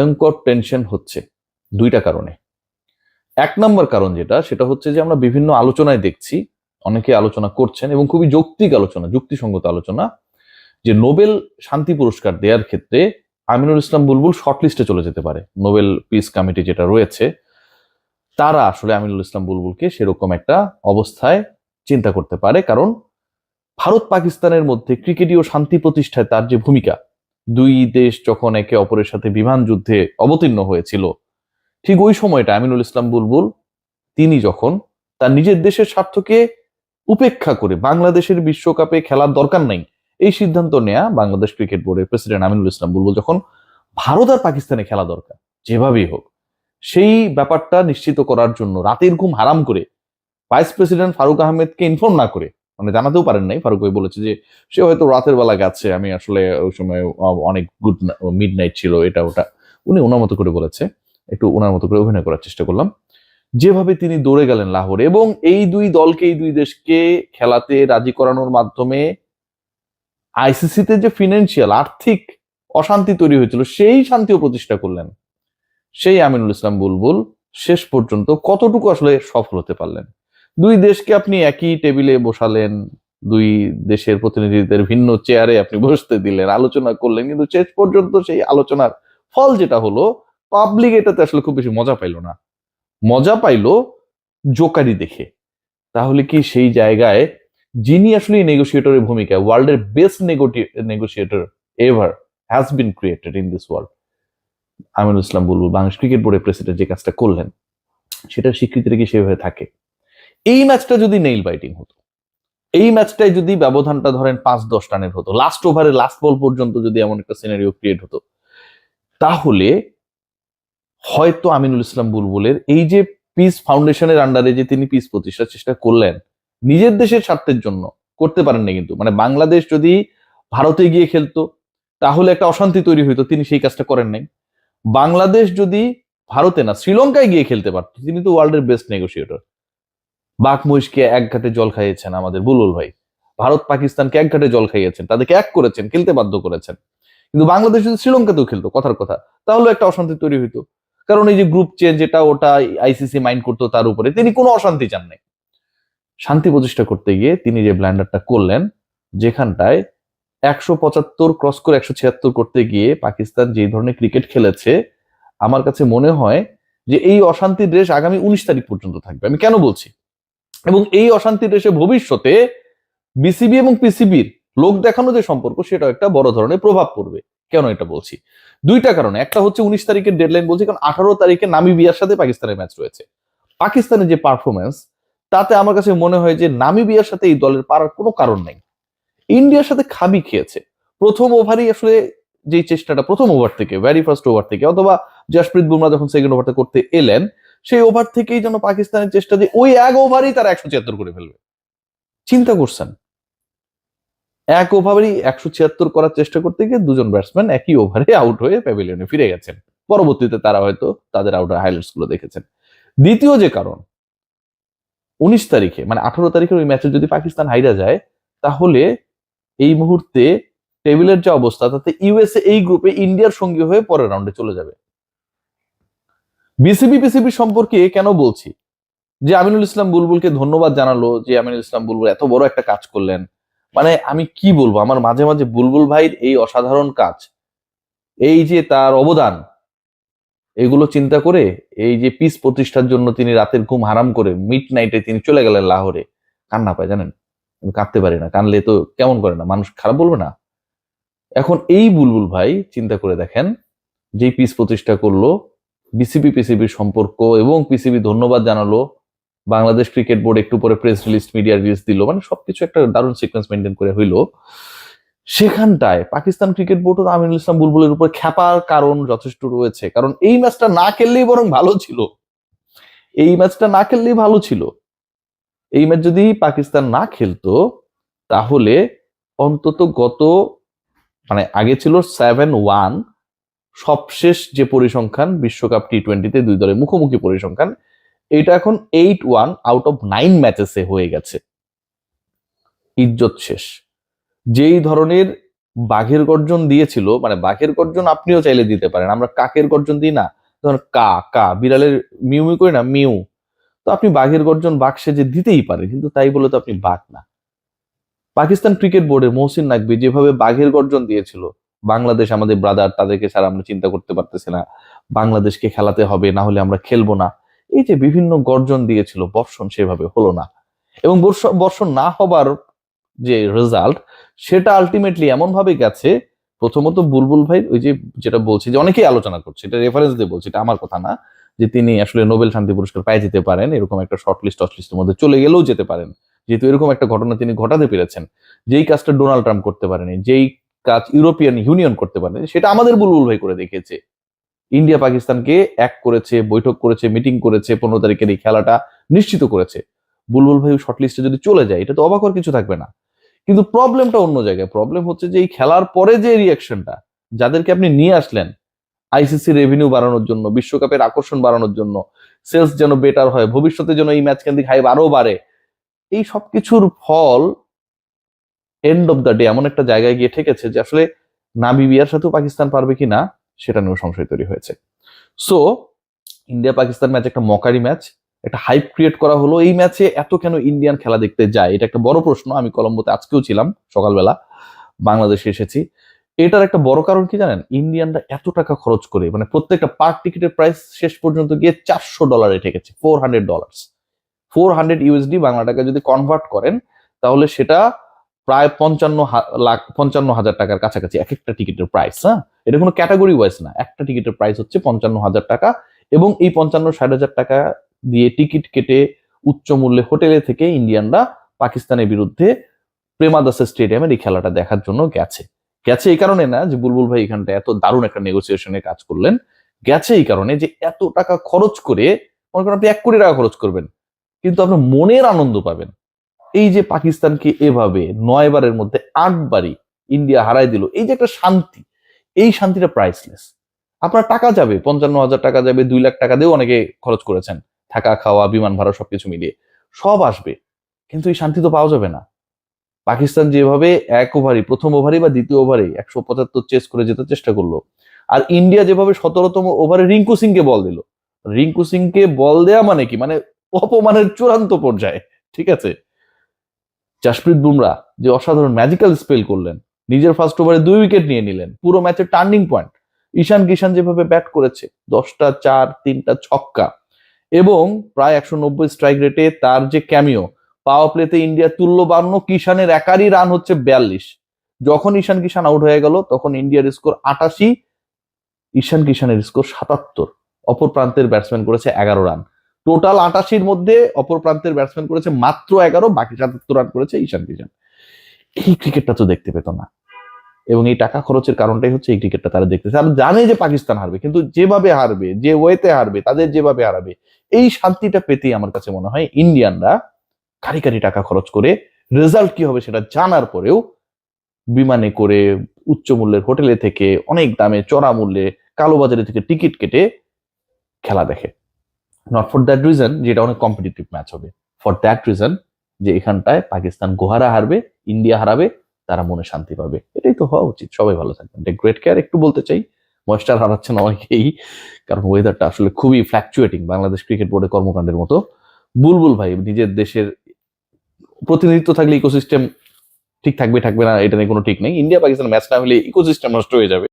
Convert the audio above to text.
ভয়ঙ্কর টেনশন হচ্ছে দুইটা কারণে। এক নম্বর কারণ সেটা হচ্ছে যে আমরা বিভিন্ন আলোচনায় দেখছি, অনেকে আলোচনা করছেন এবং খুবই যৌক্তিক আলোচনা, যুক্তিসঙ্গত আলোচনা, যে নোবেল শান্তি পুরস্কার দেওয়ার ক্ষেত্রে আমিনুল ইসলাম বুলবুল শর্টলিস্টে চলে যেতে পারে। নোবেল পিস কমিটি যেটা রয়েছে তারা আসলে আমিনুল ইসলাম বুলবুলকে সেরকম একটা অবস্থায় চিন্তা করতে পারে, কারণ ভারত পাকিস্তানের মধ্যে ক্রিকেটীয় শান্তি প্রতিষ্ঠায় তার যে ভূমিকা, দুই দেশ যখন একে অপরের সাথে বিমান যুদ্ধে অবতীর্ণ হয়েছিল, ঠিক ওই সময়টা আমিনুল ইসলাম বুলবুল তিনি যখন তার নিজের দেশের স্বার্থকে উপেক্ষা করে বাংলাদেশের বিশ্বকাপে খেলার দরকার নাই এই সিদ্ধান্ত নেয়া বাংলাদেশ ক্রিকেট বোর্ডের প্রেসিডেন্ট আমিনুল ইসলাম বুলবুল যখন ভারত আর পাকিস্তানে খেলা দরকার যেভাবেই হোক, সেই ব্যাপারটা নিশ্চিত করার জন্য রাতের ঘুম হারাম করে ভাইস প্রেসিডেন্ট ফারুক আহমেদকে ইনফর্ম না করে, মানে জানাতেও পারেন নাই, ফারুক ভাই বলেছে যে সে হয়তো রাতের বেলা গেছে, আমি আসলে ওই সময় অনেক গুড মিড নাইট ছিল, এটা ওটা উনি ওনার মতো করে বলেছে, একটু ওনার মতো করে অভিনয় করার চেষ্টা করলাম। যেভাবে তিনি দৌড়ে গেলেন লাহোরে এবং এই দুই দলকে, এই দুই দেশকে খেলাতে রাজি করানোর মাধ্যমে আইসিসিতে যে ফিনান্সিয়াল আর্থিক অশান্তি তৈরি হয়েছিল সেই শান্তিও প্রতিষ্ঠা করলেন, সেই আমিনুল ইসলাম বুলবুল শেষ পর্যন্ত কতটুকু আসলে সফল হতে পারলেন? দুই দেশকে আপনি একই টেবিলে বসালেন, দুই দেশের প্রতিনিধিদের ভিন্ন চেয়ারে আপনি বসতে দিলেন, আলোচনা করলেন, কিন্তু শেষ পর্যন্ত সেই আলোচনার ফল যেটা হলো, পাবলিক এটাতে আসলে খুব বেশি মজা পাইলো না, মজা পাইলো জোকারি দেখে। তাহলে কি সেই জায়গায় যিনি আসলে নেগোসিয়েটরের ভূমিকা, ওয়ার্ল্ডের best negotiator ever has been created in this world, Aminul Islam Bulbul Bangladesh cricket বোর্ডের প্রেসিডেন্ট যে কাজটা করলেন সেটার স্বীকৃতিটা কি সেভাবে থাকে? এই ম্যাচটা যদি নেইল বাইটিং হতো, এই ম্যাচটাই যদি ব্যবধানটা ধরেন 5-10 রানের হতো, লাস্ট ওভারে লাস্ট বল পর্যন্ত যদি এমন একটা সিনারিও ক্রিয়েট হতো, তাহলে হয়তো আমিনুল ইসলাম বুলবুলের এই যে পিস ফাউন্ডেশনের আন্ডারে যে তিনি পিস প্রতিষ্ঠার চেষ্টা করলেন নিজের দেশের স্বার্থের জন্য, করতে পারেননি কিন্তু, মানে বাংলাদেশ যদি ভারতে গিয়ে খেলতো তাহলে একটা অশান্তি তৈরি হইতো, তিনি সেই কাজটা করেন নাই। বাংলাদেশ যদি ভারতে না শ্রীলঙ্কায় গিয়ে খেলতে পারতো, তিনি তো ওয়ার্ল্ডের বেস্ট নেগোসিয়েটর। বাঘ মহিষকে এক ঘাটে জল খাইয়েছেন আমাদের বুলবুল ভাই, ভারত পাকিস্তানকে এক ঘাটে জল খাইয়েছেন, তাদেরকে এক করেছেন, খেলতে বাধ্য করেছেন। কিন্তু বাংলাদেশ যদি শ্রীলঙ্কাতেও খেলতো, কথার কথা, তাহলে একটা অশান্তি তৈরি হইতো, কারণ এই যে গ্রুপ চেঞ্জ যেটা ওটা আইসিসি মাইন্ড করতো, তার উপরে তিনি কোনো অশান্তি চান নাই। শান্তি প্রতিষ্ঠা করতে গিয়ে তিনি যে ব্ল্যান্ডারটা করলেন, যেখানটায় 175 ক্রস করে 176 করতে গিয়ে পাকিস্তান যে ধরনের ক্রিকেট খেলেছে, আমার কাছে মনে হয় যে এই অশান্তির রেশ আগামী 19 তারিখ পর্যন্ত থাকবে। আমি কেন বলছি, এবং এই অশান্তির রেশে ভবিষ্যতে বিসিবি এবং পিসিবির লোক দেখানো যে সম্পর্ক, সেটা একটা বড় ধরনের প্রভাব পড়বে। কেন এটা বলছি? দুইটা কারণে। একটা হচ্ছে 19 তারিখের ডেডলাইন বলছি, কারণ 18 তারিখে নামিবিয়ার সাথে পাকিস্তানের ম্যাচ রয়েছে। পাকিস্তানের যে পারফরমেন্স, তাতে আমার কাছে মনে হয় যে নামিবিয়ার সাথে এই দলের পারার কোনো কারণ নেই। ইন্ডিয়ার সাথে খাবি খেয়েছে প্রথম ওভারই, আসলে যেই চেষ্টাটা প্রথম ওভার থেকে, ভেরি ফার্স্ট ওভার থেকে, অথবা জসপ্রীত বুমরা যখন সেকেন্ড ওভারটা করতে এলেন, সেই ওভার থেকেই যেন পাকিস্তানের চেষ্টা যে ওই এক ওভারই তারা 176 করে ফেলবে। চিন্তা করছেন, এক ওভারই 176 করার চেষ্টা করতে গিয়ে দুজন ব্যাটসম্যান একই ওভারে আউট হয়ে প্যাভিলিয়নে ফিরে গেছেন। পরবর্তীতে তারা হয়তো তাদের আউটের হাইলাইটস গুলো দেখেছেন। দ্বিতীয় যে কারণ, 19 তারিখে মানে 18 তারিখের ওই ম্যাচে যদি পাকিস্তান হাইরা যায়, তাহলে এই মুহূর্তে টেবিলের যে অবস্থা, তাতে ইউএসএ এই গ্রুপে ইন্ডিয়ার সঙ্গী হয়ে পরের রাউন্ডে চলে যাবে। বিসিবি পিসিবি সম্পর্কে কেন বলছি, যে আমিনুল ইসলাম বুলবুলকে ধন্যবাদ জানালো, যে আমিনুল ইসলাম বুলবুল এত বড় একটা কাজ করলেন, মানে আমি কি বলবো, আমার মাঝে মাঝে বুলবুল ভাইয়ের এই অসাধারণ কাজ, এই যে তার অবদান, এগুলো চিন্তা করে এই যে পিস প্রতিষ্ঠার জন্য তিনি রাতের ঘুম হারাম করে মিড নাইটে তিনি চলে গেলেন লাহোরে, কান্না পায় জানেন, আমি কাঁদতে পারি না, কানলে তো কেমন করে না, মানুষ খারাপ বলবে না? এখন এই বুলবুল ভাই চিন্তা করে দেখেন, যে পিস প্রতিষ্ঠা করলো, বিসিবি পিসিবির সম্পর্ক, এবং পিসিবি ধন্যবাদ জানালো, বাংলাদেশ ক্রিকেট বোর্ড একটু পরে প্রেস রিলিজ, মিডিয়া রিলিজ দিল, মানে সবকিছু একটা দারুণ সিকোয়েন্স মেনটেন করে হইলো। সেখানটায় পাকিস্তান ক্রিকেট বোর্ড ও আমিনুল ইসলাম বুলবুলের উপর খ্যাপার কারণ যথেষ্ট রয়েছে, কারণ এই ম্যাচটা না খেললেই বরং ভালো ছিল, এই ম্যাচটা না খেললেই ভালো ছিল। এই ম্যাচ যদি পাকিস্তান না খেলতো, তাহলে অন্তত গত, মানে আগে ছিল 7-1 সবশেষ যে পরিসংখ্যান বিশ্বকাপ টি20তে দুই দলের মুখোমুখি পরিসংখ্যান, এটা এখন 8-1 আউট অফ 9 ম্যাচেসে হয়ে গেছে। ইজ্জত শেষ। যেই ধরনের বাঘের গর্জন দিয়েছিল, মানে বাঘের গর্জন আপনিও চাইলে দিতে পারেন, আমরা কাকের গর্জন দিই না, ধরুন কা কা, বিড়ালের মিউ মিউ করি না, মিউ। তো আপনি বাঘের গর্জন বাঘ সেজে দিতেই পারেন, কিন্তু তাই বলে তো আপনি বাঘ না। পাকিস্তান ক্রিকেট বোর্ডের মহসিন নাকবি যেভাবে বাঘের গর্জন দিয়েছিল, বাংলাদেশ আমাদের ব্রাদার, তাদেরকে ছাড়া আমরা চিন্তা করতে পারতেছি না, বাংলাদেশকে খেলাতে হবে, না হলে আমরা খেলবো না, এই যে বিভিন্ন গর্জন দিয়েছিল, বর্ষণ সেভাবে হলো না। এবং বর্ষণ না হবার যে রেজাল্ট, সেটা আলটিমেটলি এমন ভাবে গেছে। প্রথমত বুলবুল ভাই, ওই যে যেটা বলছি যে অনেকেই আলোচনা করছে, এটা রেফারেন্স দিয়ে বলছি, এটা আমার কথা না, যে তিনি আসলে নোবেল শান্তি পুরস্কার পেয়ে যেতে পারেন, এরকম একটা শর্টলিস্টের মধ্যে চলে গেলেও যেতে পারেন, যেহেতু এরকম একটা ঘটনা তিনি ঘটাতে পেরেছেন, যেই কাজটা ডোনাল্ড ট্রাম্প করতে পারেনি, যেই কাজ ইউরোপিয়ান ইউনিয়ন করতে পারেনি, সেটা আমাদের বুলবুল ভাই করে দেখিয়েছে। ইন্ডিয়া পাকিস্তানকে এক করেছে, বৈঠক করেছে, মিটিং করেছে, 15 তারিখের এই খেলাটা নিশ্চিত করেছে। বুলবুল ভাই শর্টলিস্টে যদি চলে যায়, এটা তো অবাক হওয়ার কিছু থাকবে না। কিন্তু প্রবলেমটা অন্য জায়গায়, প্রবলেম হচ্ছে যে এই খেলার পরে যে রিয়াকশনটা, যাদেরকে আপনি নিয়ে আসলেন আইসিসি রেভিনিউ বাড়ানোর জন্য, বিশ্বকাপের আকর্ষণ বাড়ানোর জন্য, সেলস যেন বেটার হয়, ভবিষ্যতে যেন এই ম্যাচ কেন্দ্রিক হাইপ আরো বাড়ে, এই সবকিছুর ফল এন্ড অফ দ্য ডে এমন একটা জায়গায় গিয়ে ঠেকেছে যে আসলে নামিবিয়ার সাথেও পাকিস্তান পারবে কি না সেটা নিয়েও সংশয় তৈরি হয়েছে। সো ইন্ডিয়া পাকিস্তান ম্যাচ একটা মকারি ম্যাচ, একটা হাইপ ক্রিয়েট করা হলো। এই ম্যাচে এত কেন ইন্ডিয়ান খেলা দেখতে যায়, এটা একটা বড় প্রশ্ন। আমি কলম্বোতে আজকেও ছিলাম, সকালবেলা বাংলাদেশে এসেছি। এটার একটা বড় কারণ কি জানেন, ইন্ডিয়ানরা এত টাকা খরচ করে, মানে প্রত্যেকটা পার টিকিটের প্রাইস শেষ পর্যন্ত গিয়ে $400 ঠেকেছে, $400, 400 USD বাংলা টাকা যদি কনভার্ট করেন, তাহলে সেটা প্রায় 55 হাজার টাকার কাছাকাছি এক একটা টিকিটের প্রাইস। হ্যাঁ, এটা কোনো ক্যাটাগরি ওয়াইজ না, একটা টিকিটের প্রাইস হচ্ছে 55 হাজার টাকা। এবং এই 55-60 হাজার টাকা দিয়ে টিকিট কেটে উচ্চ মূল্যে হোটেলে থেকে ইন্ডিয়ানরা পাকিস্তানের বিরুদ্ধে প্রেমাদাসা স্টেডিয়ামের এই খেলাটা দেখার জন্য গেছে। গেছে এই কারণে না যে বুলবুল ভাই এখানটা এত দারুণ একটা নেগোসিয়েশনে কাজ করলেন, গেছে এই কারণে যে এত টাকা খরচ করে, মনে করেন আপনি 1 কোটি টাকা খরচ করবেন, কিন্তু আপনি মনের আনন্দ পাবেন। এই যে পাকিস্তানকে এভাবে 9 বারের মধ্যে 8 বারই ইন্ডিয়া হারাই দিল, এই যে একটা শান্তি, এই শান্তিটা প্রাইসলেস। আপনার টাকা যাবে, 55 হাজার টাকা যাবে, 2 লাখ টাকা দিয়েও অনেকে খরচ করেছেন, থাকা খাওয়া বিমান ভাড়া সবকিছু মিলিয়ে সব আসবে, কিন্তু এই শান্তি তো পাওয়া যাবে না। পাকিস্তান যেভাবে এক ওভারই, প্রথম ওভারই বা দ্বিতীয় ওভারে 175 চেস করে যেতে চেষ্টা করলো, আর ইন্ডিয়া যেভাবে 17তম ওভারে রিঙ্কু সিংকে বল দিল, রিঙ্কু সিংকে বল দেয়া মানে কি, মানে অপমানের চূড়ান্ত পর্যায়ে। ঠিক আছে, জাসপ্রীত বুমরা যে অসাধারণ ম্যাজিক্যাল স্পেল করলেন, নিজের ফার্স্ট ওভারে 2 উইকেট নিয়ে নিলেন, পুরো ম্যাচের টার্নিং পয়েন্ট। ঈশান কিষান যেভাবে ব্যাট করেছে, 10টা চার, 3টা ছক্কা, এবং প্রায় 190 স্ট্রাইক রেটে তার যে ক্যামিও, পাওয়ার প্লেতে ইন্ডিয়া তুল্য 52, কিষানের একারই রান হচ্ছে 42। যখন ঈশান কিষান আউট হয়ে গেল, তখন ইন্ডিয়ার স্কোর 88, ঈশান কিষানের স্কোর 77। অপর প্রান্তের ব্যাটসম্যান করেছে 11 রান। টোটাল 88-র মধ্যে অপর প্রান্তের ব্যাটসম্যান করেছে মাত্র 11, বাকি 77 রান করেছে ঈশান কিষান। এই ক্রিকেটটা তো দেখতে পেত না, এবং এই টাকা খরচের কারণটাই হচ্ছে এই ক্রিকেটটা তারা দেখতেছে। আর জানে যে পাকিস্তান হারবে, কিন্তু যেভাবে হারবে, যে ওয়েতে হারবে, তাদের যেভাবে হারাবে, এই শান্তিটা পেতেই আমার কাছে মনে হয় ইন্ডিয়ানরা কারি কারি টাকা খরচ করে, রেজাল্ট কি হবে সেটা জানার পরেও বিমানে করে, উচ্চ মূল্যের হোটেলে থেকে, অনেক দামে চড়া মূল্যে কালোবাজারি থেকে টিকিট কেটে খেলা দেখে। নট ফর দ্যাট রিজন যে এটা অনেক কম্পিটিটিভ ম্যাচ হবে, ফর দ্যাট রিজন যে এখানটায় পাকিস্তান গোহারা হারবে, ইন্ডিয়া হারাবে, তারা মনে শান্তি পাবে। এটাই তো হওয়া উচিত। সবাই ভালো থাকবেন। গ্রেট কেয়ার একটু বলতে চাই, ময়েস্টার হারাচ্ছেন অনেকেই, কারণ ওয়েদারটা আসলে খুবই ফ্ল্যাকচুয়েটিং, বাংলাদেশ ক্রিকেট বোর্ডের কর্মকাণ্ডের মতো। বুলবুল ভাই নিজের দেশের প্রতিনিধিত্ব থাকলে ইকোসিস্টেম ঠিক থাকবে থাকবে না এটা নিয়ে কোনো ঠিক নেই। ইন্ডিয়া পাকিস্তান ম্যাচ না হলে ইকোসিস্টেম নষ্ট হয়ে যাবে।